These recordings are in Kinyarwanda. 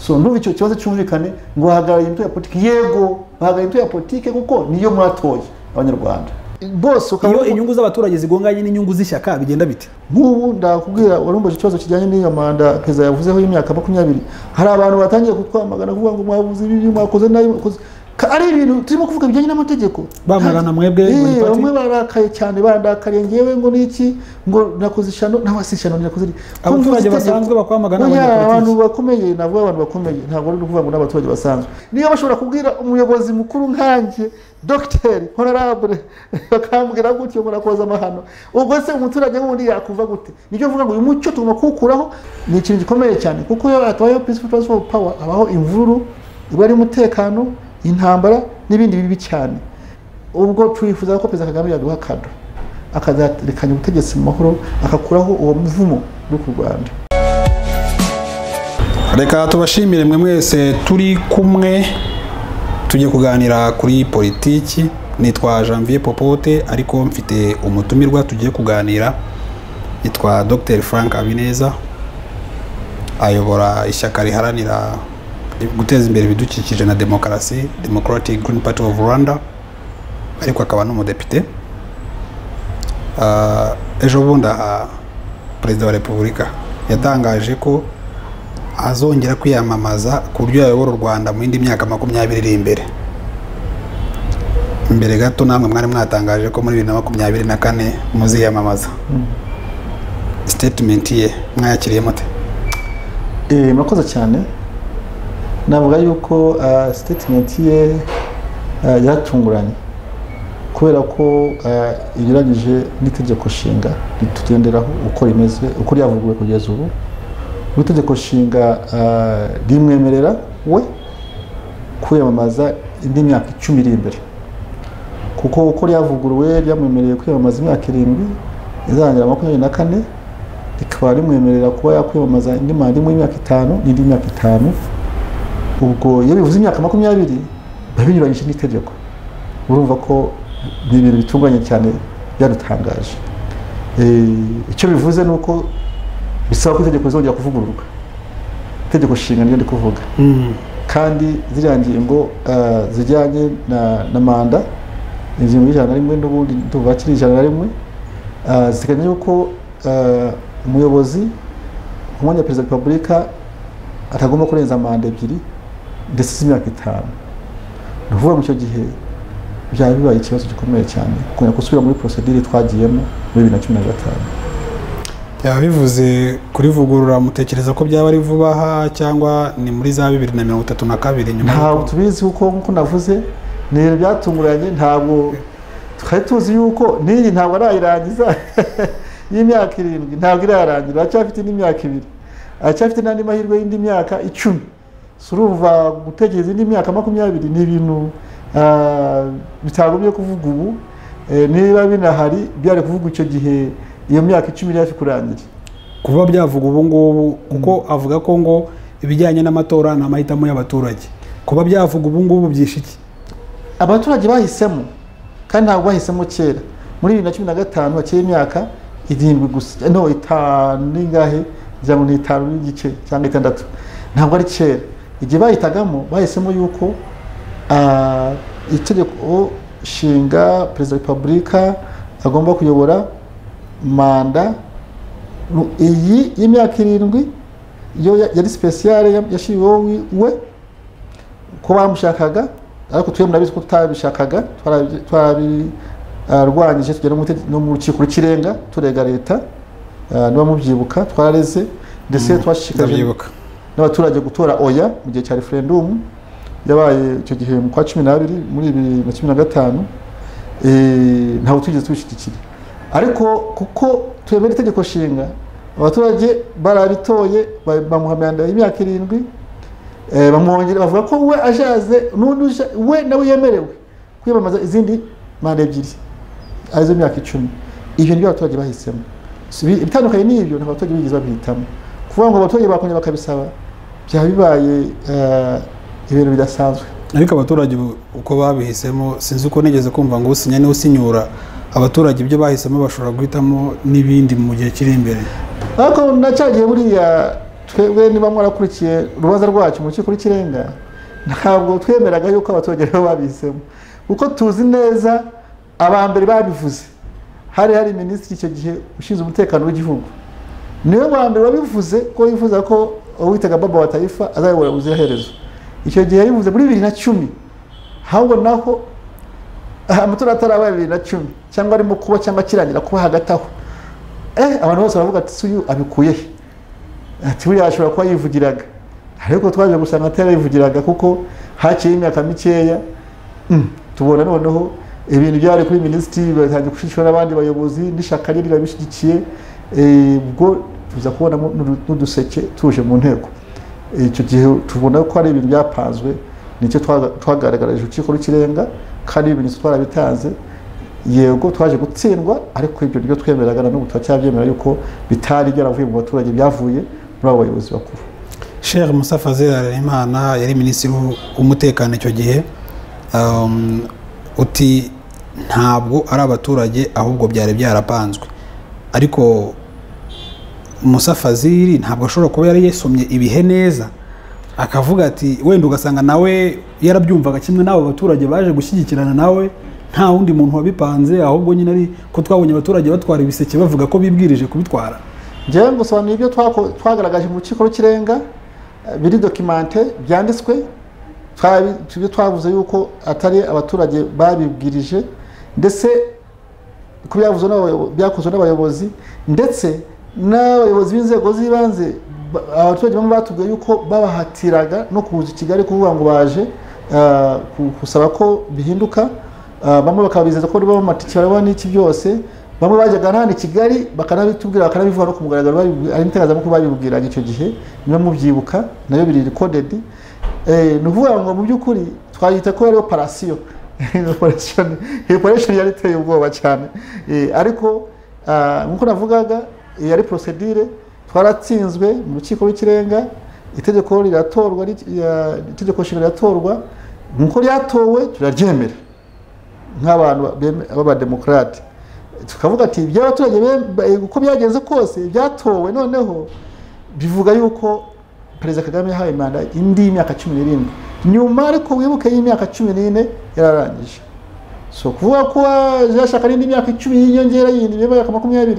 so ndumva icyo kibazo cyumvikane ngo hagarara imitwe ya politiki yego hagarara imitwe ya politiki kuko niyo mwatoye abanyarwanda bose iyo inyungu z'abaturage zigonganye n'inyungu z'ishyaka bigenda bite nk'ubu ndakubwira warumbaje ikibazo kijyanye n'iyo manda perezida yavuzeho y'imyaka 20 hari abantu batangiye kutwamagana kuvuga ngo mwabuze ibi mwakoze nayo ari ibintu turimo kuvuga bijyanye n'amategeko bamagana mwebwe muri parti bamwe barakaye cyane bandakariye ngewe ngo niki ngo nakoze ishano n'abasishano nakoze abaturage basanzwe bakwamagana abantu bakomeye nabo abantu bakomeye ntabwo ari kuvuga ngo n'abaturage basanzwe niyo bashobora kubwira umuyobozi mukuru nkanje Dr. Honorable bakambwira gutyo murakoza amahano ubwo se umuturage wundi yakuva gute nicyo vuga ngo uyu mucyo tugomba kukuraho ni ikintu gikomeye cyane kuko iyo atabaye peaceful transfer of power abaho imvuru ibari umutekano intambara n'ibindi bibi cyane ubwo twifuza ko Perezida Kagame yaduha kado akazarekanya ubutegetsi mu mahoro akakuraho uwo muvumo uri ku Rwanda. Reka tubashimire mwe mwese turi kumwe tujye kuganira kuri politiki. Nitwa Janvier Popote ariko mfite umutumirwa tugiye kuganira yitwa Dr. Frank Habineza ayobora ishyaka riharanira guteza imbere ibidukikije na demokarasi Democratic Green Party of Rwanda ariko akaba n'umudepite. Ejo bundi Perezida wa Repubulika yatangaje ko azongera kwiyamamaza ku buryo yayobora u Rwanda mu indi myaka 20 iri imbere. Mbere gato namwe mwari mwatangaje ko muri 2024 muziyamamaza. Statement ye mwayakiriye mute? Murakoze cyane. Navuga yuko statement ye yaratunguranye kubera ko igeragije n'itegeko nshinga ritugenderaho uko rimeze uko ryavuguwe kugeza ubu. Itegeko nshinga rimwemerera we kwiyamamaza indi myaka 10 iri imbere kuko uko ryavuguruwe ryamwemereye kwiyamamaza imyaka 7 izarangira 24 rikaba rimwemerera kuba yakwiyamamaza indi manda imwe y'imyaka 5 n'indi myaka 5 ubwo iyo bivuze imyaka 20 babinyuranyije n'itegeko urumva ko ni ibintu bitunganye cyane byadutangaje. Icyo bivuze nuko bisaba ko itegeko rizongera kuvugururwa itegeko nshinga niyo ndi kuvuga kandi ziriya ngingo zijyanye na manda ingingo y'ijana rimwe n'ubundi tuva kiri ijana na rimwe ziteganya yuko umuyobozi umwanya Perezida wa Repubulika atagomba kurenza manda 2 ndetse z'imyaka 5 nuvuga mu cyo gihe byari bibaye ikibazo gikomeye cyane kunya kusubira muri procedure twagiyemo muri 2015. Yabivuze kuri vugurura mutekereza ko byaba ari vuba aha cyangwa ni muri za 2032 nyuma ntabwo tubizi uko navuze ni byatunguranye ntabwo twari tuzi yuko niyi ntabwo arayirangiza y'imyaka 7 ntabwo irarangira acyafite n'imyaka 2 acyafite n'andi mahirwe y'indi myaka 10 surumva gutegereza indi myaka 20 ni ibintu bitagomye kuvuga ubu niba binahari byari kuvuga icyo gihe iyo myaka 10 yafi kurangira kuva byavuga ubu ngubu kuko avuga ko ngo ibijyanye n'amatora n'amahitamo y'abaturage kuba byavuga ubu ngubu byishiki abaturage bahisemo kandi ntabwo bahisemo kera muri 2015 hakiri imyaka 7 gusa no 5 ningahe cyangwa ni 5 n'igice cyangwa 6 ntabwo ari kera igihe bahitagamo bahisemo yuko itegeko shinga Perezida wa Repubulika agomba kuyobora manda iyi y'imyaka 7 yo yari special yashiriweho we ko bamushakaga ariko twemwe nabizi ko tutabishakaga rwanyije tugera no mu rukiko rw'ikirenga turega leta niba mubyibuka twarareze ndetse twashikaje n'abaturage gutora oya mu gihe cya referendum yabaye icyo gihe mu kwa 12 muri 2015 ntawe tugeze tubishikira ariko kuko twemera itegeko nshinga abaturage barabitoye bamuhamyanda y'imyaka 7 bamwongera bavuga ko we ajaze n'undi we nawe yemerewe kwiyamamaza izindi manda 2 arizo myaka 10 ibyo nibyo abaturage bahisemo bitandukanye n'ibyo n'abaturage bigize babihitamo kuvuga ngo abaturage bakongera bakabisaba byabibaye ibintu bidasanzwe ariko abaturage uko babihisemo sinzi uko nigeze kumva ngo usinya niwe usinyura abaturage ibyo bahisemo bashobora guhitamo n'ibindi mu gihe kiri imbere ariko nacyagiye buriya twebwe niba mwarakurikiye urubanza rwacu mu rukiko rw'ikirenga ntabwo twemeraga yuko abaturage bo babisemo kuko tuzi neza abambere babivuze hari minisitiri icyo gihe ushinzwe umutekano w'igihugu niwe wambere wabivuze ko yifuza ko uwitaga Baba wa Taifa azayobora ubuziraherezo icyo gihe yabivuze muri 2010 ahubwo naho amatora atarabaye 2010 cyangwa arimo kuba cyangwa kirangira kuba hagati aho abantu bose baravuga ati suyu abikuye he ati buriya ashobora kuba yivugiraga ariko twaje gusanga atari yivugiraga kuko haciye imyaka mikeya tubona noneho ibintu byari kuri minisitiri batangiye gushishwa n'abandi bayobozi n'ishaka riri rabishigikiye ubwo tuza kubona n'uduseke tuje mu nteko icyo gihe tubona ko ari ibintu byapanzwe nicyo twagaragaje urukiko rw'ikirenga kandi ibintu twarabitanze yego twaje gutsindwa ariko ibyo nibyo twemeraga n'ubu turacybyemera yuko bitari byaravuye mu baturage byavuye muri abo bayobozi bakuru. Sheikh Musa Fazil Harerimana yari minisitiri w'umutekano icyo gihe uti ntabwo ari abaturage ahubwo byari byarapanzwe ariko Musa Fazil ntabwo ashobora kuba yari yasomye ibihe neza akavuga ati wenda ugasanga nawe yarabyumvaga kimwe n'abo baturage baje gushyigikirana nawe nta wundi muntu wabipanze ahubwo nyine ari ko twabonye abaturage batwara ibiseke bavuga ko bibwirije kubitwara. Njyewe gusobanura ibyo twagaragaje mu rukiko rw'ikirenga biri documente byanditswe twavuze yuko atari abaturage babibwirije ndetse ko byakozwe n'abayobozi ndetse n'abayobozi b'inzego z'ibanze abaturage bamwe batubwiye yuko babahatiraga no kuza i Kigali kuvuga ngo baje gusaba ko bihinduka bamwe bakabizeza ko baba amatike barabona n'iki byose bamwe bajyaga hano i Kigali bakanabitubwira bakanabivuga no ku mugaragaro ari n'itegazamakuru babibwiraga icyo gihe niba mubyibuka nayo biri recorded ni ukuvuga ngo mu by'ukuri twayita ko yari operation yari iteye ubwoba cyane ariko nk'uko navugaga yari procedure twaratsinzwe mu rukiko rw'ikirenga itegeko riratorwa itegeko nshinga riratorwa nk'uko ryatowe turaryemera nk'abantu b'abademokrate tukavuga ati by'abaturage uko byagenze kose byatowe noneho bivuga yuko Perezida Kagame yahawe manda indi y'imyaka 17 nyuma ariko wibuke y'imyaka 14 yararangije so kuvuga ko yashaka n'indi myaka 10 y'inyongera yindi y'imyaka 20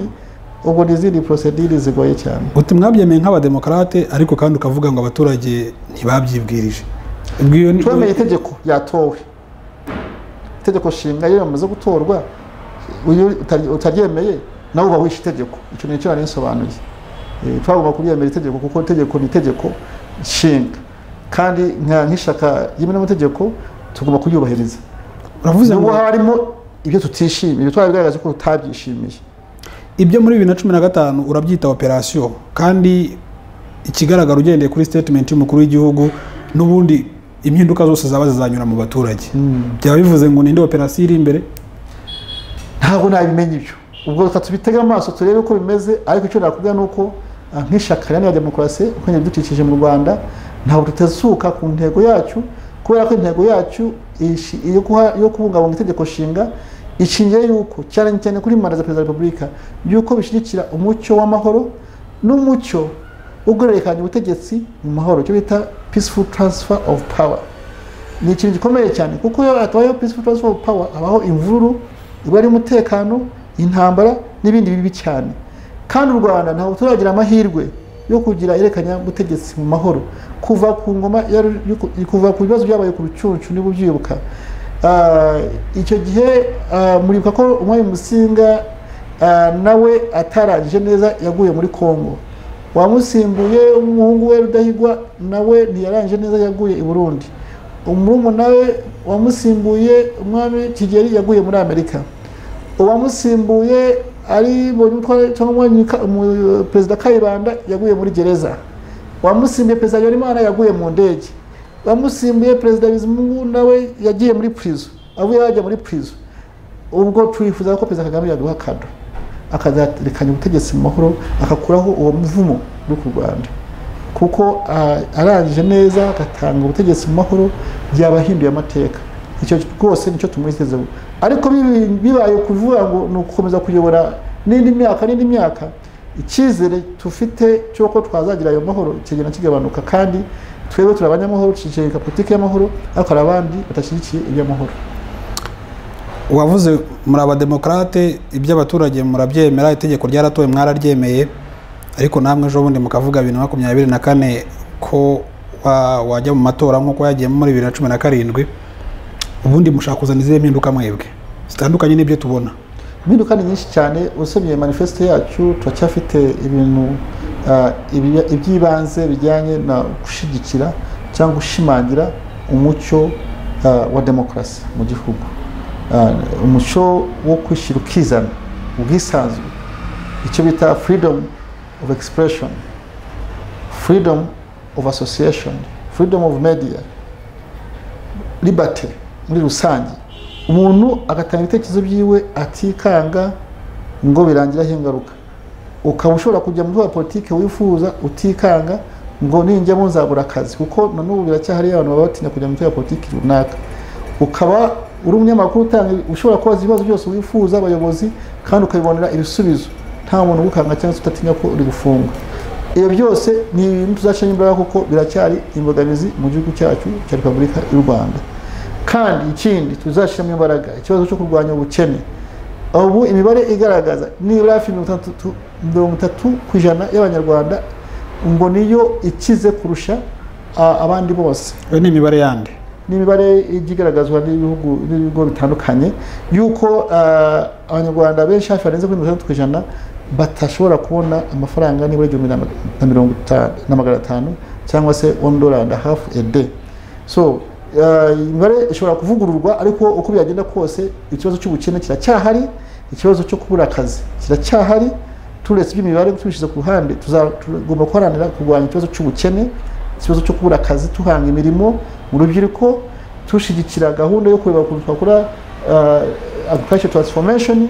ubwo n'izindi procedure zigoye cyane. Uti mwabyemeye nk'abademokrate ariko kandi ukavuga ngo abaturage ntibabyibwirije twemeye itegeko yatowe itegeko shinga iyo yamaze gutorwa utaryemeye nawe uba wishe itegeko icyo ni cyo nari nsobanuye twagomba kuryemera itegeko kuko itegeko ni itegeko shinga kandi nk'ishaka y'imwe n'amategeko tugomba kuryubahiriza. Uravuze ngo harimo ibyo tutishimiye ibyo twabigaragaje ko tutabyishimiye ibyo muri 2015 urabyita operation kandi ikigaragara ugendeye kuri statement y'umukuru w'igihugu n'ubundi impinduka zose zaba zizanyura mu baturage byaba bivuze ngo ninde operation iri imbere ntabwo nabimenye ibyo ubwo tubitega amaso turebe uko bimeze ariko icyo nakubwira nuko nk'ishaka ya demokarasi uko nyabidukikije mu Rwanda ntabwo tutazuka ku ntego yacu kubera ko intego yacu yo kubungabunga itegeko shinga ishingiye yuko cyane cyane kuri manda za Perezida wa Repubulika yuko bishyigikira umucyo w'amahoro n'umucyo ugurerekanya ubutegetsi mu mahoro cyo bita peaceful transfer of power. Ni ikintu gikomeye cyane kuko iyo atabayeho peaceful transfer of power abaho imvururu iba ari umutekano intambara n'ibindi bibi cyane kandi u Rwanda ntabwo turagira amahirwe yo kugira irekanya ubutegetsi mu mahoro kuva ku ngoma kuva ku bibazo byabaye ku rucuncu niba ubyibuka icyo gihe muribuka ko umwami Musinga nawe atarangije neza yaguye muri Kongo wamusimbuye umuhungu we Rudahigwa nawe ntiyarangije neza yaguye i Burundi umurumuna we wamusimbuye umwami Kigeli yaguye muri Amerika uwamusimbuye ari Perezida Kayibanda yaguye muri gereza wamusimbuye Perezida Habyarimana yaguye mu ndege wamusimbuye Perezida Bizimungu nawe yagiye muri prison avuye yajya muri prison ubwo twifuza ko Perezida Kagame yaduha kado akazarekanya ubutegetsi mu mahoro akakuraho uwo muvumo uri ku Rwanda kuko arangije neza agatanga ubutegetsi mu mahoro byabahinduye amateka icyo rwose nicyo tumwitezeho ariko bibaye kuvuga ngo ni ugukomeza kuyobora n'indi myaka icyizere tufite cy'uko twazagira ayo mahoro kigenda kigabanuka, kandi twebwe turi abanyamahoro dushyigikiye politiki y'amahoro, ariko hari abandi badashyigikiye iby'amahoro. wavuze muri abademokarate iby'abaturage murabyemera, itegeko ryaratowe mwararyemeye, ariko namwe ejo bundi mukavuga 2024 ko wajya mu matora nk'uko yagiyemo muri 2017. ubundi mushaka kuzana izihe mpinduka mwebwe zitandukanye n'ibyo tubona? Impinduka ni nyinshi cyane. Usomye manifesto yacu turacyafite ibintu iby'ibanze bijyanye na gushyigikira cyangwa gushimangira umucyo wa demokarasi mu gihugu, umucyo wo kwishyira ukizana, ubwisanzure, icyo bita freedom of expression, freedom of association, freedom of media, liberty muri rusange. Umuntu agatanga ibitekerezo byiwe atikanga ngo birangira hingaruka. Ukaba ushobora kujya mu politiki wifuza utikanga ngo ninjya mu nzabura akazi, kuko nanubu biracyahari abantu baba batinya kujya mu politiki runaka. Ukaba uri umunyamakuru ushobora kubaza ibibazo byose wifuza abayobozi kandi ukabibonera ibisubizo, nta muntu ugukanga cyangwa se utatinya ko uri gufungwa. Iyo byose ni ibintu tuzacanye imbaraga kuko biracyari imbogamizi mu gihugu cyacu cya Repubulika y'u Rwanda. Kandi ikindi tuzashyiramo imbaraga ikibazo cyo kurwanya ubukene. Ubu imibare igaragaza nibura hafi 30% y'abanyarwanda ngo niyo ikize kurusha abandi bose. Ni imibare yandi, ni imibare igaragazwa n'ibigo bitandukanye yuko abanyarwanda benshi hafi barenze kuri 30% batashobora kubona amafaranga nibura 1,500 cyangwa se $1.50 a day. So imibare ishobora kuvugururwa, ariko uko byagenda kose ikibazo cy'ubukene kiracyahari, ikibazo cyo kubura akazi kiracyahari. Turetse by'imibare tubishize ku ruhande, tugomba guharanira kurwanya ikibazo cy'ubukene, ikibazo cyo kubura akazi, tuhanga imirimo mu rubyiruko, tushigikira gahunda yo kureba ukuntu twakora agriculture transformation,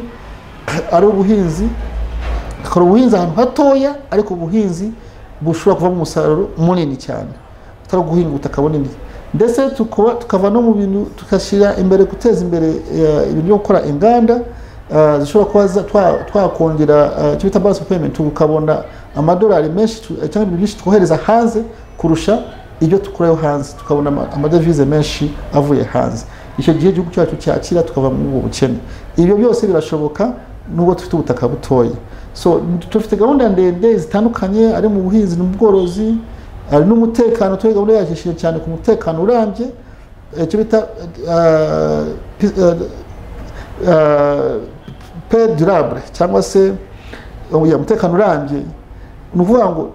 ari ubuhinzi, akora ubuhinzi ahantu hatoya ariko ubuhinzi bushobora kuvamo umusaruro munini cyane, atari guhinga ubutaka bunini. Ndetse tukava no mu bintu tukashyira imbere guteza imbere ibintu byo gukora inganda zishobora kuba twakongera icyo bita balance of payment, tukabona amadolari menshi cyangwa ibintu byinshi twohereza hanze kurusha ibyo tukurayo hanze, tukabona amadevize menshi avuye hanze. Icyo gihe igihugu cyacu cyakira tukava mu bukene. Ibyo byose birashoboka nubwo dufite ubutaka butoya. So dufite gahunda ndende zitandukanye, ari mu buhinzi n'ubworozi, ari n'umutekano. Turi gahunda yakishije cyane ku mutekano urambye, icyo bita paix durable cyangwa se umutekano urambye. Ni ukuvuga ngo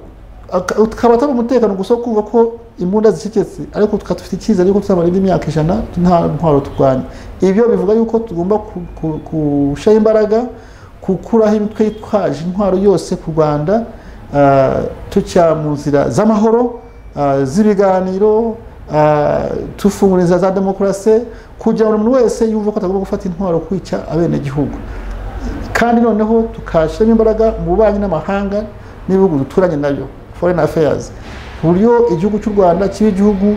tukaba atari umutekano gusa kuvuga ko imbunda zicecetse, ariko tukafite icyizere yuko tuzamara imyaka 100 nta ntwaro turwanya. Ibyo bivuga yuko tugomba gushyira imbaraga gukuraho imitwe yitwaje intwaro yose ku Rwanda, tucya mu nzira z'amahoro, z'ibiganiro, tufunguriza za demokarasi, kugira ngo umuntu wese yumve ko atagomba gufata intwaro kwica abene gihugu. Kandi noneho tukashyiramo imbaraga mu bubanyi n'amahanga n'ibihugu duturanye nabyo, foreign affairs, ku buryo igihugu cy'u Rwanda kiba igihugu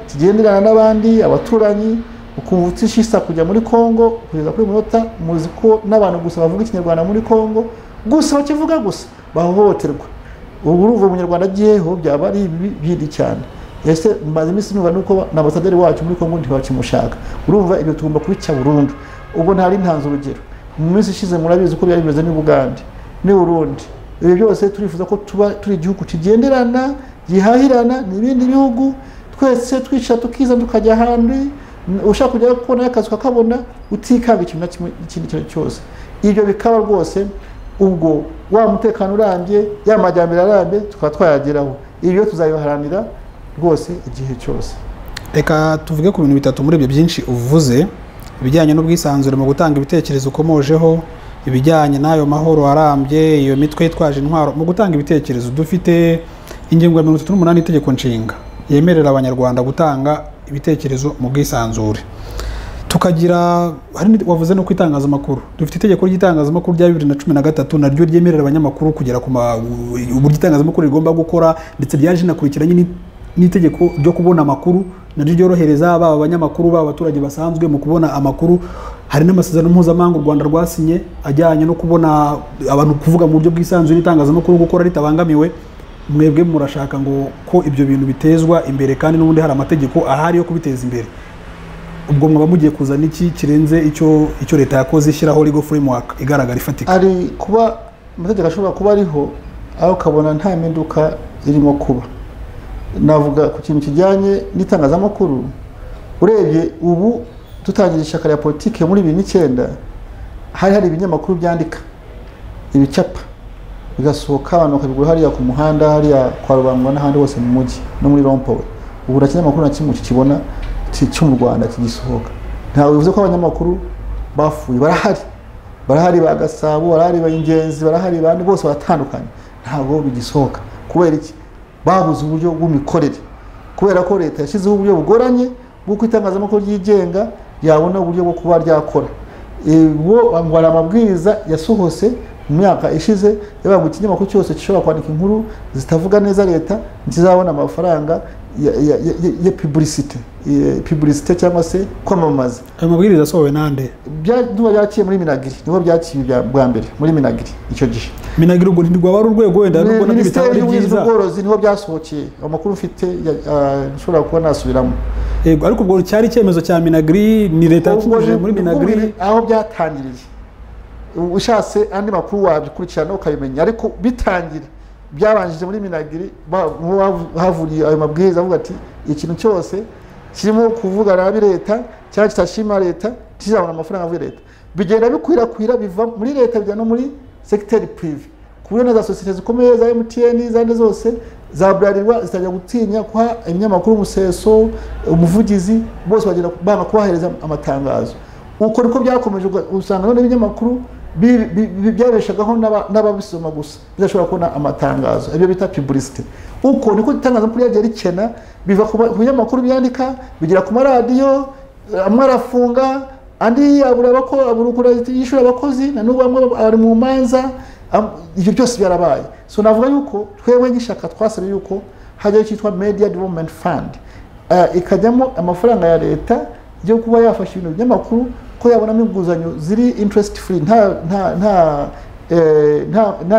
kigenderana n'abandi abaturanyi. Ukumva utishisa kujya muri Kongo kugeza kuri munota, muzi ko n'abantu gusa bavuga ikinyarwanda muri Kongo gusa bakivuga gusa bahohoterwa. Ubu uruva umunyarwanda agiyeho byaba ari bindi cyane. Ese maze iminsi numva nuko n'abasaderi wacu muri Kongo ntibakimushaka. Urumva ibyo tugomba kubica burundu. Ubwo ntari ntanze urugero, mu minsi ishize murabizi ko byari bimeze ni Bugande ni Burundi. Ibi byose turifuza ko tuba turi igihugu kigenderana, gihahirana n'ibindi bihugu, twese twica tukiza tukajya ahandi. Ushaka kujya kubona akazi kakabona utikanga ikintu ikindi cyose. Ibyo bikaba rwose ubwo wa mutekano urambye, ya majyambere arambye tukaba twayageraho. Ibyo tuzabiharanira rwose igihe cyose. Reka tuvuge ku bintu bitatu muri ibyo byinshi uvuze, ibijyanye n'ubwisanzure mu gutanga ibitekerezo ukomojeho, ibijyanye n'ayo mahoro arambye, iyo mitwe yitwaje intwaro. Mu gutanga ibitekerezo dufite ingingo ya 38 itegeko nshinga yemerera abanyarwanda gutanga ibitekerezo mu bwisanzure. Tukagira wavuze no kwitangazamakuru, dufite itegeko ry'itangazamakuru rya 2013 naryo ryemerera abanyamakuru kugera ku uburyo itangazamakuru rigomba gukora, ndetse ryaje nakurikiranye n'itegeko ryo kubona amakuru naryo ryorohereza baba abanyamakuru baba abaturage basanzwe mu kubona amakuru. Hari n'amasezerano mpuzamahanga u Rwanda rwasinye ajyanye no kubona abantu kuvuga mu buryo bwisanzuye n'itangazamakuru gukora ritabangamiwe. Mwebwe murashaka ngo ko ibyo bintu bitezwa imbere kandi n'ubundi hari amategeko ahari yo kubiteza imbere. Ubwo mwaba mugiye kuzana iki kirenze icyo leta yakoze ishyiraho legal framework igaragara ifatika? Ari kuba amategeko ashobora kuba ariho aho ukabona nta mpinduka irimo kuba. Navuga ku kintu kijyanye n'itangazamakuru, urebye ubu tutangira ishaka ya politike muri 2009 hari ibinyamakuru byandika ibicapa bigasohoka abantu bakabigura hariya ku muhanda hariya kwa Rubangwa n'ahandi hose mu mujyi no muri Rompowe. Ubu ntakinyamakuru na kimwe kikibona cyo mu Rwanda kigisohoka. Ntawe bivuze ko abanyamakuru bafuye, barahari ba Gasabo, barahari ba Ingenzi, barahari bandi bose baratandukanye, ntabwo bigisohoka. Kubera iki? Babuze uburyo bw'imikorere, kubera ko leta yashyizeho uburyo bugoranye bwo kwitangazamakuru ryigenga yabona uburyo bwo kuba ryakora. Ubwo ngwara amabwiriza yasohose mu myaka ishize yabaye mu kinyamakuru cyose gishobora kwandika inkuru zitavuga neza leta ntizabona amafaranga ya publicité cyangwa se kwamamaza. Ayo mabwiriza asohowe nande? Byaciye muri Minagiri, niho byaciye bwa mbere muri Minagiri icyo gihe. Minagiri ubwo ntigwa wari urwego wenda nubwo nabyo bitari byiza. Ubworozi niho byasohokeye. Amakuru mfite nshobora kuba nasubiramo. Yego, ariko ubwo cyari icyemezo cya Minagiri, ni leta yakije muri Minagiri aho byatangiriye. Ushatse andi makuru wabikurikirana ukabimenya, ariko bitangire byabanjije muri Minagiri havuriye ayo mabwiriza avuga ati ikintu cyose kirimo kuvuga nabi leta cyangwa kitashima leta kizabona amafaranga avuye leta. Bigenda bikwirakwira biva muri leta bijya no muri secteur privé, kubona za société zikomeye za MTN zande zose za Bralirwa zitajya gutinya kwa ibinyamakuru umuseso umuvugizi bose bagenda banga kubahereza amatangazo. Uko niko byakomeje usanga none ibinyamakuru byabeshagaho n'ababisoma gusa bizashobora kubona amatangazo, ibyo bita publicité. Uko niko itangazamakuru yagiye rikena biva ku binyamakuru byandika bigira ku maradiyo, amwe arafunga andi abura yishura abakozi na n'ubu bamwe ari mu manza. Ibyo byose byarabaye. So navuga yuko twebwe nk'ishaka twasabye yuko hajya cyitwa Media Development Fund ikajyamo amafaranga ya leta yo kuba yafasha ibintu by'amakuru ko yabonamo inguzanyo ziri interest free, nta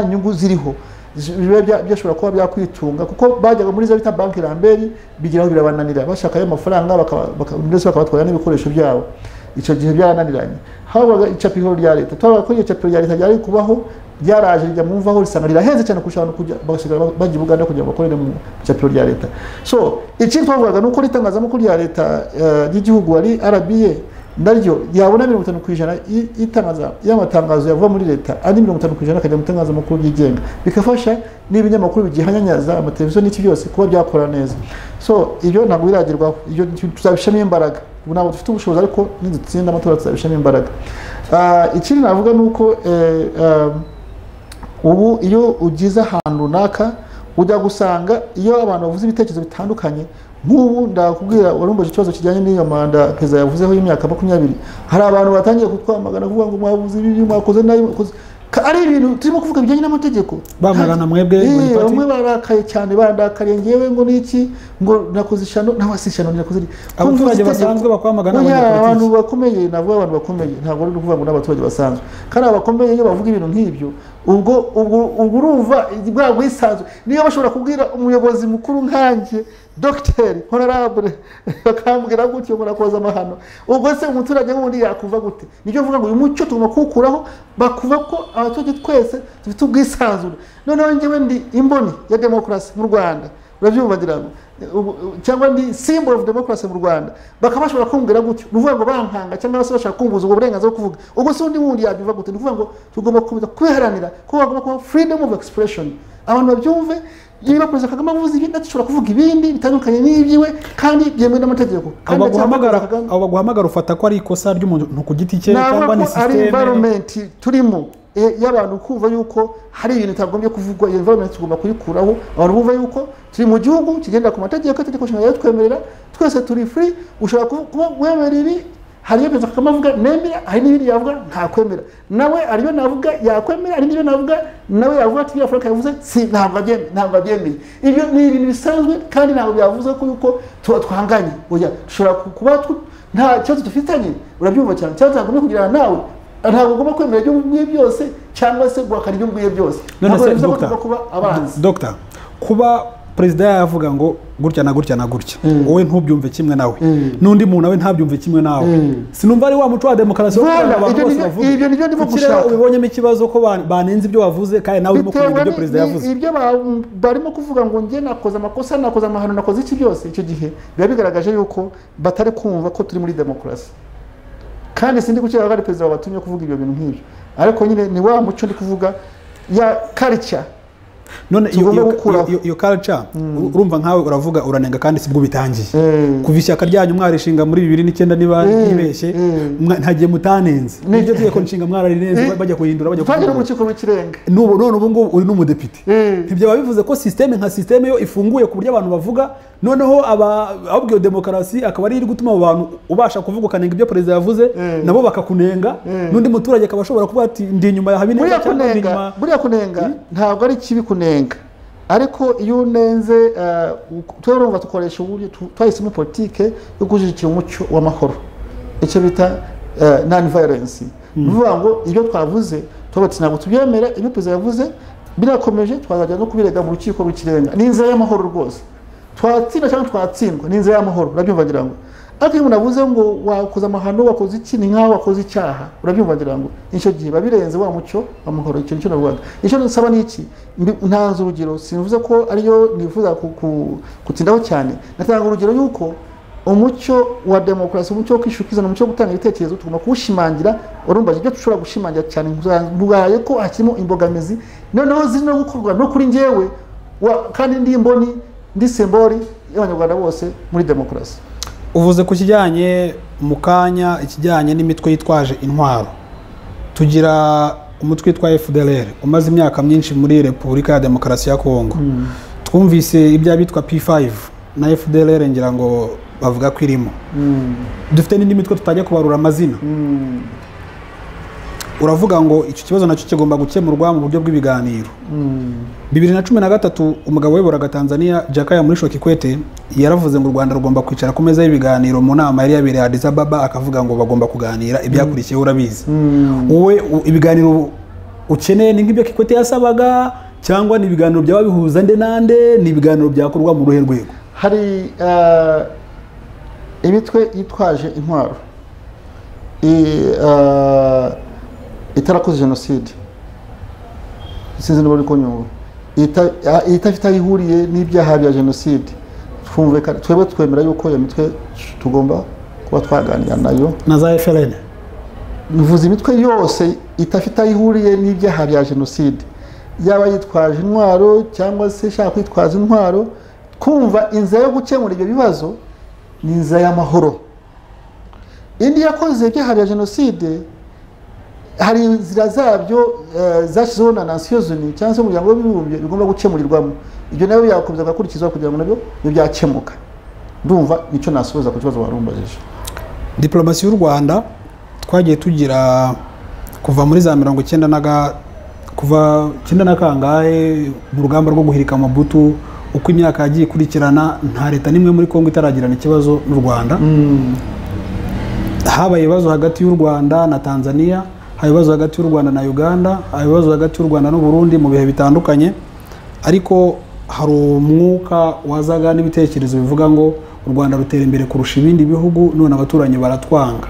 nyungu ziriho, byashobora kuba byakwitunga kuko bajyaga muri za bita banki Lambert bigiraho birabananira bashaka ayo mafaranga bakabatwara n'ibikoresho byabo. Icyo gihe byarananiranye, habaga icapiro rya leta. Twabaga ko iyo capiro rya leta ryari kubaho ryaraje rijya mumvaho risanga rirahenze cyane kushaka kujya basigara bajya Uganda kugira bakorere mu capiro rya leta. So iki twavugaga nuko ritangazamakuru rya leta y'igihugu ari RBA naryo yabona 50% itangaza y'amatangazo yava muri leta, andi 50% akajya mutangaza makuru yigenga, bikafasha n'ibinyamakuru bigihanyanyaza amateleviziyo n'iki byose kuba byakora neza. So ibyo ntabwo biragirwaho, ibyo tuzabishamo imbaraga. Ubu ntabwo dufite ubushobozi, ariko nidutsinda amatora tuzabishamo imbaraga. Ikindi navuga nuko ubu iyo ugize ahantu runaka ujya gusanga iyo abantu bavuze ibitekerezo bitandukanye. Nk'ubu ndakubwira warumbaje ikibazo kijyanye n'iyo manda Perezida yavuzeho y'imyaka 20, hari abantu batangiye kutwamagana kuvuga ngo mwavuze ibi mwakoze nayo ari ibintu turimo kuvuga bijyanye n'amategeko. Bamagana mwebwe bamwe barakaye cyane, bandakariye ngewe ngo niki ngo nakoze ishano n'abasishano nakoze. Abaturage basanzwe bakwamagana abantu bakomeye, navuga abantu bakomeye, ntabwo ari kuvuga ngo n'abaturage basanzwe, kandi abakomeye iyo bavuga ibintu nk'ibyo ubwo urumva bwa bwisanzwe. Niyo bashobora kubwira umuyobozi mukuru nkanjye Dr. Honorable bakambwira gutyo murakoza amahano, ubwo se umuturage wundi yakuva gute? Nicyo vuga ngo uyu mucyo tugomba kukuraho, bakuva ko abaturage twese dufite ubwisanzure. Noneho njyewe ndi imboni ya demokrasi mu Rwanda, urabyumva ngira ngo cyangwa ndi symbol of democracy mu Rwanda, bakabashobora kumbwira gutyo, nuvuga ngo bankanga cyangwa se bashaka kumbuza ubwo burenganzira bwo kuvuga. Ubwo se undi wundi yabiva gute? Nuvuga ngo tugomba kubiza kwiharanira ko bagomba kuba freedom of expression, abantu babyumve. Niba Perezida Kagame avuze ibindi ashobora kuvuga ibindi bitandukanye n'ibyiwe kandi byemewe n'amategeko. Abo baguhamagara ufata ko ari ikosa ry'umuntu ku giti cye cyangwa ni system ari environment turimo y'abantu kumva yuko hari ibintu bitagombye kuvugwa. Iyo environment tugomba kuyikuraho, abantu bumva yuko turi mu gihugu kigenda ku mategeko, itegeko nshinga twemerera twese turi free. Ushobora kuba wemera ibi hari ibyo Perezida Kagame avuga nemera, hari n'ibindi yavuga ntakwemera, nawe ariyo navuga yakwemera, hari n'ibyo navuga nawe yavuga ati ibyo Frank yavuze ntabwo abyemeye. Ibyo ni ibintu bisanzwe kandi ntabwo byavuze ko yuko tuba twanganye. Oya, dushobora kuba nta kibazo dufitanye, urabyumva cyane, cyangwa tugomba kugirana nawe, ntabwo ugomba kwemera ibyo mubwiye byose cyangwa se guhakana ibyo mubwiye byose. Ntabwo bivuze ko tugomba kuba abanzi. Dr. Kuba perezida yavuga ngo gutya na gutya na gutya, wowe ntubyumve kimwe nawe, n'undi muntu nawe ntabyumve kimwe nawe, sinumva ari wa muco wa demokarasi wo kugira abantu bose bavuga. Ibyo nibyo ndimo gushaka. Ubibonyemo ikibazo ko banenze ibyo wavuze kandi nawe urimo kuvuga ibyo perezida yavuze. Ibyo barimo kuvuga ngo njye nakoze amakosa, nakoze amahano, nakoze iki byose, icyo gihe biba bigaragaje yuko batari kumva ko turi muri demokarasi. Kandi sindi gukeka ko ari perezida wabatumye kuvuga ibyo bintu nk'ibyo, ariko nyine ni wa muco ndi kuvuga ya culture. None iyo culture urumva nkawe uravuga uranenga kandi sibwo bitangiye kuva ishyaka ryanyu mwarishinga muri 2009 niba nibeshye ntagiye mutanenze nibyo tuye ko nshinga mwararinenze bajya kuhindura bajya kugira mu rukiko rw'ikirenga none ubu ngubu uri n'umudepite ntibyo babivuze ko systeme nka systeme yo ifunguye ku buryo abantu bavuga noneho ababwiye demokarasi akaba ari gutuma abantu ubasha kuvuga ukanenga ibyo perezida yavuze nabo bakakunenga n'undi muturage akaba ashobora kuba ati ndi inyuma ya Habineza cyangwa ndi inyuma buriya kunenga ntabwo ari kibi kunenga, ariko iyo unenze turumva dukoresha uburyo twahisemo politike yo gushyigikira umucyo w'amahoro, icyo bita non violence. Bivuga ngo ibyo twavuze tuba ntabwo tubyemera, ibyo perezida yavuze birakomeje, twazajya no kubirega mu rukiko rw'ikirenga. Ni inzira y'amahoro rwose, twatsinda cyangwa twatsindwa, ni inzira y'amahoro, urabyumva ngira ngo. Ariko iyo unavuze ngo wakoze amahano, wakoze iki, ni nkaho wakoze icyaha, urabyumva ngira ngo icyo gihe babirenze wa mucyo w'amahoro. Icyo nicyo navuga. Icyo nsaba ni iki, ntanze urugero, sinuvuze ko ariyo nifuza kutindaho cyane, natanga urugero yuko umucyo wa demokarasi, umucyo wo kwishukizana, umucyo wo gutanga ibitekerezo tugomba kuwushimangira. Urumva ibyo dushobora gushimangira cyane mbugaye ko hakirimo imbogamizi noneho ziri no gukorwa no kuri njyewe kandi ndi imboni, ndi sembori y'abanyarwanda bose muri demokarasi. Uvuze ku kijyanye mu kanya ikijyanye n'imitwe yitwaje intwaro, tugira umutwe witwa FDLR umaze imyaka myinshi muri Repubulika ya Demokarasi ya Kongo. Twumvise iby'abitwa P5 na FDLR ngira ngo bavuga ko irimo. Dufite n'indi mitwe tutajya kubarura amazina. Uravuga ngo icyo kibazo nacyo kigomba gukemurwa mu buryo bw'ibiganiro. 2013 umugabo weboraga Tanzania Jakaya Mrisho Kikwete yaravuze ngo u Rwanda rugomba kwicara ku meza y'ibiganiro mu nama yari yabereye Addis Ababa, akavuga ngo bagomba kuganira ibyakurikiye urabizi. Wowe ibiganiro ukeneye ni nk'ibyo Kikwete yasabaga cyangwa ni ibiganiro byaba bihuza nde nande, ni ibiganiro byakorwa mu ruhe rwego? Hari imitwe yitwaje intwaro itarakoze jenoside, sinzi niba uri kunyumva, itafite aho ihuriye n'ibyaha bya jenoside, twebwe twemera yuko iyo mitwe tugomba kuba twaganira nayo. Na za FLN bivuze imitwe yose itafite aho ihuriye n'ibyaha bya jenoside, yaba yitwaje intwaro cyangwa se ishaka kwitwaza intwaro, kumva inzira yo gukemura ibyo bibazo ni inzira y'amahoro. Indi yakoze ibyaha bya jenoside hari inzira zabyo zashyizweho na Nations Unies cyangwa se umuryango w'abibumbye bigomba gukemurirwamo. Ibyo nabyo byakomeza gukurikizwa kugira ngo nabyo byakemuka. Ndumva nicyo nasubiza ku kibazo warumbajije. Diplomasi y'u Rwanda twagiye tugira kuva muri za 90 kuva 9 kangahe mu rugamba rwo guhirika Mobutu, uko imyaka yagiye kurikirana nta leta nimwe muri Kongo itaragirana ikibazo n'u Rwanda. Habaye ibibazo hagati y'u Rwanda na Tanzania, hari ibibazo hagati y'u Rwanda na Uganda, hari ibibazo hagati y'u Rwanda n'u Burundi mu bihe bitandukanye, ariko hari umwuka wazaga n'ibitekerezo bivuga ngo u Rwanda rutera imbere kurusha ibindi bihugu, none abaturanyi baratwanga.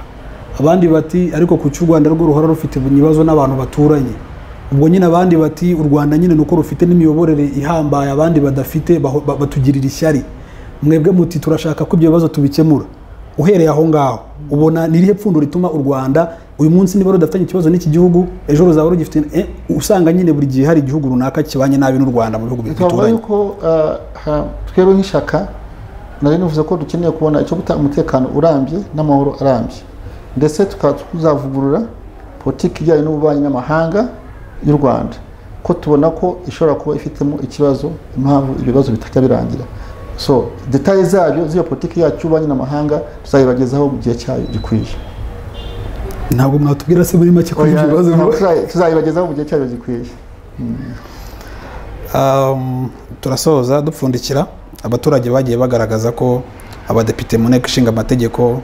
Abandi bati ariko ku cy'u Rwanda rwo ruhora rufite ibibazo n'abantu baturanye. Ubwo nyine abandi bati u Rwanda nyine nuko rufite n'imiyoborere ihambaye abandi badafite, batugirira ishyari. Mwebwe muti turashaka ko ibyo bibazo tubikemura. Uhereye aho ngaho ubona nirihe pfundo rituma u Rwanda uyu munsi niba rudafitanye ikibazo n'iki gihugu ejo ruzaba rugifite usanga nyine buri gihe hari igihugu runaka kibanye nabi n'u Rwanda mu bihugu bituranye? Yuko twebwe nk'ishaka nari nivuze ko dukeneye kubona icyo gutanga umutekano urambye n'amahoro arambye, ndetse tukazavugurura politiki ijyanye n'ububanyi n'amahanga y'u Rwanda, ko tubona ko ishobora kuba ifitemo ikibazo, impamvu ibibazo bitajya birangira. So details zabyo z'iyo politiki yacu y'ububanyi n'amahanga tuzayibagezaho mu gihe cyayo gikwiye. ntabwo mwatubwira se muri make kuri ibyo bibazo tuzayibagezaho mu gihe cyayo gikwiye. Turasoza dupfundikira, abaturage bagiye bagaragaza ko abadepite mu nteko ishinga amategeko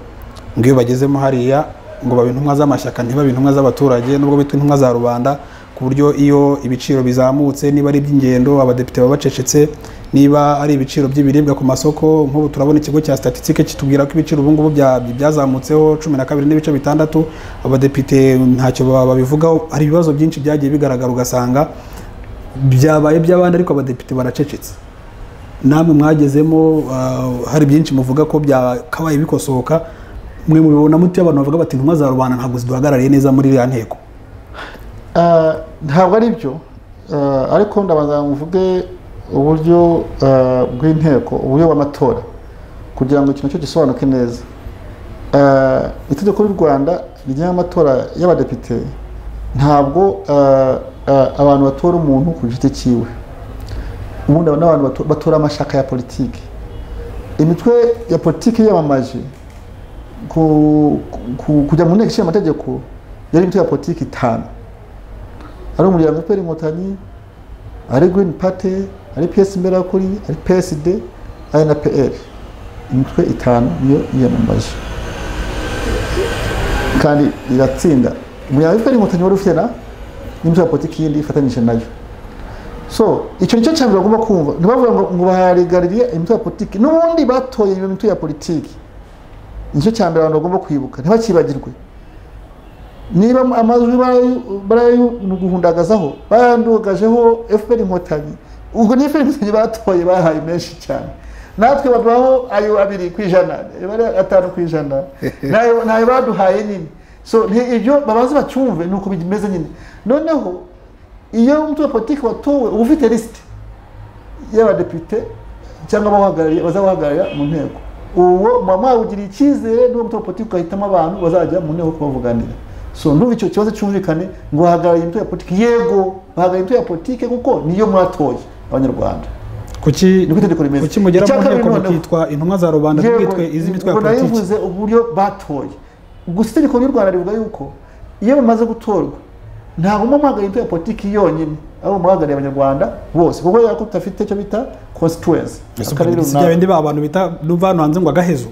ngo iyo bagezemo hariya ngo babe intumwa z'amashyaka ntibabe intumwa z'abaturage, nubwo bitwa intumwa za rubanda, ku buryo iyo ibiciro bizamutse, niba ari iby'ingendo abadepite baba bacecetse, niba ari ibiciro by'ibiribwa ku masoko, nk'ubu turabona ikigo cya statistique kitubwira ko ibiciro ubu ngubu byazamutseho 12.6, abadepite ntacyo babivugaho. Hari ibibazo byinshi byagiye bigaragara ugasanga byabaye by'abandi ariko abadepite baracecetse. Namwe mwagezemo hari byinshi muvuga ko byakabaye bikosoka, mwe mubibona muti abantu bavuga bati intumwa za rubanda ntabwo ziduhagarariye neza muri iriya nteko? Ntabwo ari byo, ariko ndabanza mvuge uburyo bw'inteko, uburyo bw'amatora, kugira ngo ikintu cyo gisobanuke neza. Itegeko ry'u Rwanda rigenga amatora y'abadepite, ntabwo abantu batora umuntu ku giti cyiwe, ubundi n'abantu batora amashaka ya politiki. Imitwe ya politiki yamamaje kujya mu nteko ishinga amategeko yari imitwe ya politiki 5, ari umuryango FPR Inkotanyi, ari Green Party, ari PS Imberakuri, ari PSD, ari na PL. Imitwe 5 niyo yamamaje kandi iratsinda. Umuryango FPR Inkotanyi wari ufite na n'imitwe ya politiki yindi ifatanyije nayo. So icyo nicyo cyambere bagomba kumva, ntibavuga ngo baharigaririye imitwe ya politiki, n'ubundi batoye iyo mitwe ya politiki. Nicyo cyambere abantu bagomba kwibuka, ntibakibagirwe. Niba amajwi barayuguhundagazaho, bayandugajeho FPR Inkotanyi, ubwo ni FPR Inkotanyi batoye bahaye menshi cyane. Natwe baduhaho ayo 2%, bari 5%, nayo baduhaye nini. So ibyo babaza bacyumve nuko bimeze nyine. Noneho iyo umutwe wa politiki watowe uba ufite liste y'abadepite cyangwa bazabahagararira mu nteko, uwo mama ugiriye icyizere n'uwo mutwe wa politiki ugahitamo abantu bazajya mu nteko kubavuganira. So ndumva icyo kibazo cyumvikane, ngo bahagarariye imitwe ya politiki. Yego bahagarariye imitwe ya politiki kuko niyo mwatoye abanyarwanda. Kuki mugera mu nteko mukitwa intumwa za rubanda n'ibitwe izi mitwe ya politiki? Nayivuze uburyo batoye. Gusa itegeko ry'u Rwanda rivuga yuko iyo bamaze gutorwa ntabwo muhagarariye imitwe ya politiki yonyine, abo muhagarariye abanyarwanda bose, kuko yako tutafite icyo bita constituency. Bindi ba abantu bita n'uvano hanze ngo agahezo.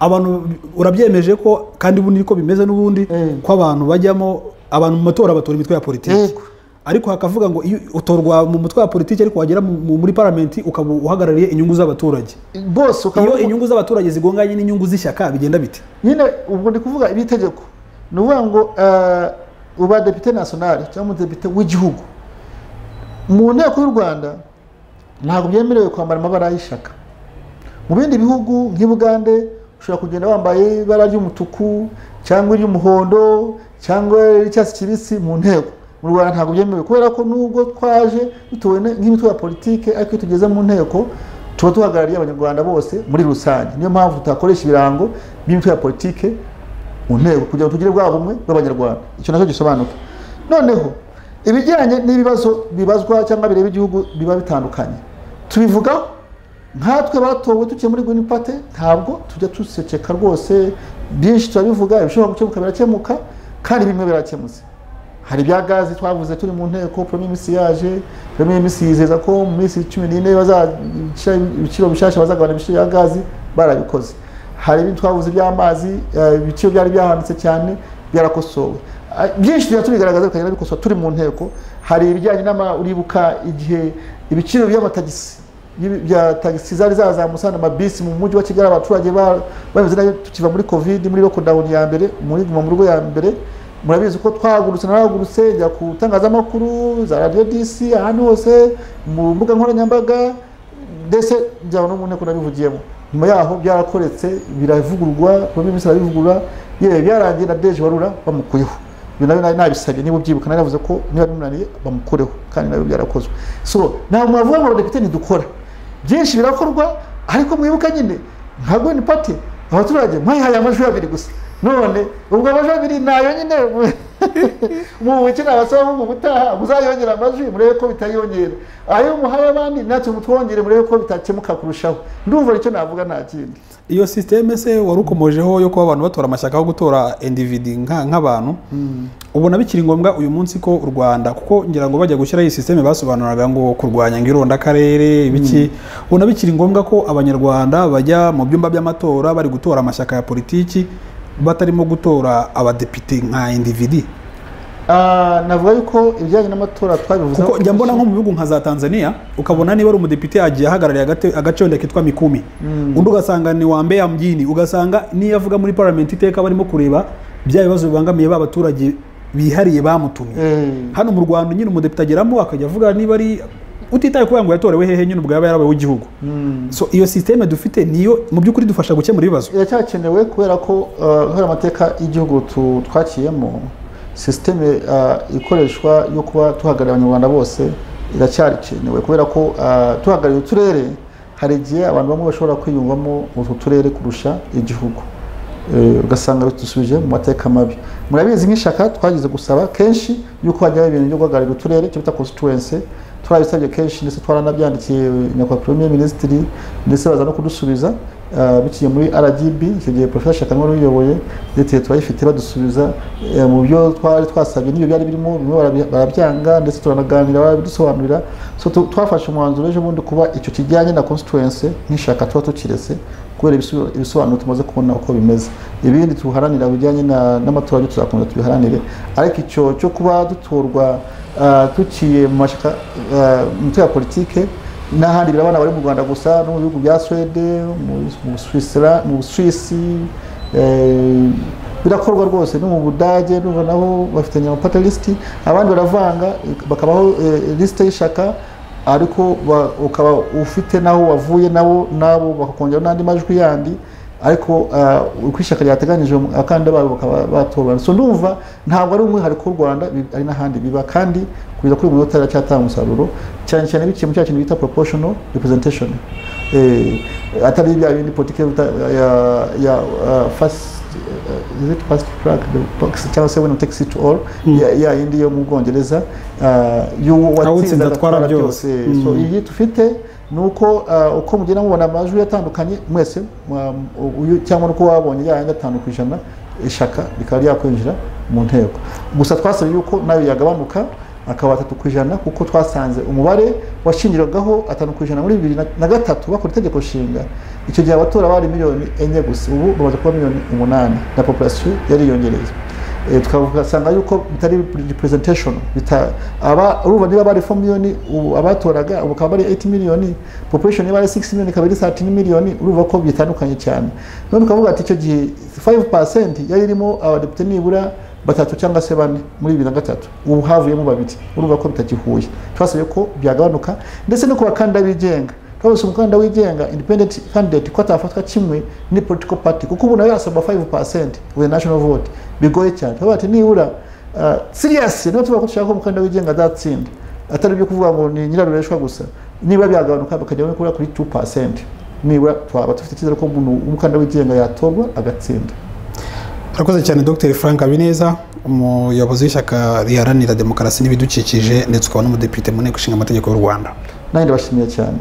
Abantu urabyemeje ko kandi ubundi niko bimeze n'ubundi ko abantu bajyamo, abantu mu matora batora imitwe ya politiki. Ariko hakavuga ngo iyo utorwa mu mutwe wa politiki ariko wagera muri parliament ukaba uhagarariye inyungu z'abaturage bose, iyo inyungu z'abaturage zigonganye n'inyungu z'ishyaka bigenda bite? Nyine ubwo ndi kuvuga ibitegeko nuvuga ngo uba depute national cyangwa umudepite w'igihugu mu nteko y'u Rwanda ntabwo byemerewe kwambara amabara y'ishyaka. Mu bindi bihugu nk'Ubugande ushobora kugenda wambaye ibara ry'umutuku cyangwa iry'umuhondo cyangwa icyatsi kibisi mu nteko. Mu Rwanda ntabwo byemewe, kubera ko nubwo twaje dutowe nk'imitwe ya politiki, ariko tugeze mu nteko tuba tuhagarariye abanyarwanda bose muri rusange. Niyo mpamvu tutakoresha ibirango by'imitwe ya politiki mu nteko kugira ngo tugire bwa bumwe bw'abanyarwanda. Icyo nacyo gisobanuka. Noneho ibijyanye n'ibibazo bibazwa cyangwa bireba igihugu biba bitandukanye, tubivugaho. Nkatwe batowe tuciye muri Green Party ntabwo tujya tuseceka rwose, byinshi turabivuga, ibishobora gukemuka birakemuka kandi bimwe birakemutse. Hari bya gazi twavuze turi mu nteko, Premier Ministre yaje, Premier Ministre yizeza ko mu minsi 14 bazashyira ibiciro bishasha, bazagabana ibiciro bya gazi, barabikoze. Hari ibintu twavuze by'amazi, ibiciro byari byahanitse cyane, byarakosowe. Byinshi byatubigaragaza bikagenda bikosowa turi mu nteko. Hari ibijyanye uribuka igihe ibiciro by'amatagisi bya tagisi zari zazamutse n'amabisi mu mujyi wa Kigali, abaturage bameze nayo tukiva muri covid, muri lockdown ya mbere, muri mu rugo ya mbere. Murabizi ko twagurutse naragurutse njya kutangaza amakuru za radio DC ahantu hose mu mbuga nkoranyambaga, ndetse njya no mu nteko nabivugiyemo. Nyuma yaho byarakoretse biravugurwa, Premier Ministre arabivugura, yewe byarangiye na Deje Warura bamukuyeho. Ibyo nayo nabisabye, niba ubyibuka naravuze ko niba bimunaniye bamukureho, kandi nayo byarakozwe. So nta mwavuga ngo abadepite ntidukora, byinshi birakorwa, ariko mwibuka nyine nka Green Party abaturage mwayihaye amajwi 2 gusa, none ubwo amajwi nayo nyine mu wikina abasaba mu gutaha muzayongera amajwi murebe ko bitayongera ayo muhaye abandi natwe mutwongere murebe ko bitakemuka kurushaho ndumva icyo navuga nta kindi iyo systeme se warukomojeho yo kuba abantu batora amashyaka aho gutora individu nk'abantu ubona bikiri ngombwa uyu munsi ko u Rwanda kuko ngira ngo bajya gushyira iyi systeme basobanuraga ngo kurwanya ngironda karere biki ubona bikiri ngombwa ko abanyarwanda bajya mu byumba by'amatora bari gutora amashyaka ya politiki batarimo gutora abadepite nka individu navuga yuko ibijyanye n'amatora twabivuze kuko njya mbona nko mu bihugu nka za Tanzania ukabona niba ari umudepite agiye ahagarariye agace wenda kitwa Mikumi undi ugasanga ni wa Mbeya mjini ugasanga niyo avuga muri parliament iteka barimo kureba bya bibazo bibangamiye ba baturage bihariye bamutumye hano mu Rwanda nyine umudepite ageramo akajya avuga niba ari utitaye kuba ngo yatorewe hehe nyine ubwo yaba yarabaye w'igihugu so iyo systeme dufite niyo mu by'ukuri dufasha gukemura ibibazo iracyakenewe kubera ko hari amateka y'igihugu twakiyemo systeme ikoreshwa yo kuba tuhagarariye abanyarwanda bose iracyarikenewe kubera ko tuhagarariye uturere hari igihe abantu bamwe bashobora kwiyumvamo utu turere kurusha igihugu ugasanga dusubije mu mateka mabi murabizi nk'ishaka twagize gusaba kenshi yuko hajyaho ibintu byo guhagararira uturere cyo bita constituency turabisabye kenshi ndetse twaranabyandikiye nyakubahwa Premier Ministry ndetse baza no kudusubiza biciye muri RGB icyo gihe Professor Shaka n'uwo uyoboye ndetse turayifite badusubiza mu byo twari twasabye n'ibyo byari birimo bimwe barabyanga ndetse turanaganira barabidusobanurira so twafashe umwanzuro ejo bundi kuba icyo kijyanye na constituency nk'ishaka tuba tukirese kubera ibisobanuro tumaze kubona uko bimeze ibindi tuharanira bijyanye n'amatora byo tuzakomeza tubiharanire ariko icyo cyo kuba dutorwa tuciye mu mashaka mu ya politike n'ahandi birabana bari mu Rwanda gusa no mu bihugu bya Sweden mu Swiss birakorwa rwose no mu Budage n'ubu naho bafitanye ama list abandi baravanga bakabaho liste y'ishaka ariko ukaba ufite naho wavuye nabo bakakongera n'andi majwi yandi ariko ukwishaka ryateganyije akandi babo bakaba batorwa so ndumva ntabwo ari umwihariko w'u Rwanda ari n'ahandi biba kandi kuza kuri umuntu utaracyatanga umusaruro cyane cyane biciye mu cyakintu bita proportional representation atari bya bindi politike ya fast track cyangwa se when takes it to all ya indi yo mu Bwongereza watsinda twara byose so iyi tufite nuko uko mugenda mubona amajwi yatandukanye mwese cyangwa nuko wabonye yanga 5% ishaka bikaba yakwinjira mu nteko gusa twasabye yuko nayo yagabanuka akaba 3% kuko twasanze umubare washingiragaho 5% muri 2003 bakora itegeko nshinga icyo gihe abatora bari miliyoni 4 gusa ubu bamaze kuba miliyoni 8 na population yari yongereza tukasanga yuko bitari representation urumva niba bari 4 miliyoni abatoraga bakaba bari 8 miliyoni population niba ari 6 miliyoni kabiri 13 miliyoni urumva ko bitandukanye cyane none ukavuga ati icyo gihe 5% yari irimo abadepite nibura batatu cyangwa se bane muri 2003 ubu havuyemo babiri urumva ko bitagihuye twasabye ko byagabanuka ndetse no kubakanda bigenga twabose umukanda wigenga independent candidate ko atafatwa kimwe ni political party kuko ubu nawe yasaba 5% with national vote bigoye cyane twabati nibura serious no tuba ko dushaka ko umukanda wigenga azatsinda atari byo kuvuga ngo ni nyirarureshwa gusa niba byagabanuka bakajya kuri 2% nibura twaba dufite cyizere ko umukanda wigenga yatorwa agatsinda. Arakoze cyane Dr Frank Habineza umuyobozi w'ishyaka riharanira demokarasi n'ibidukikije ndetse ukaba n'umudepite mu nteko ishinga amategeko y'u Rwanda. Nandi bashimiye cyane.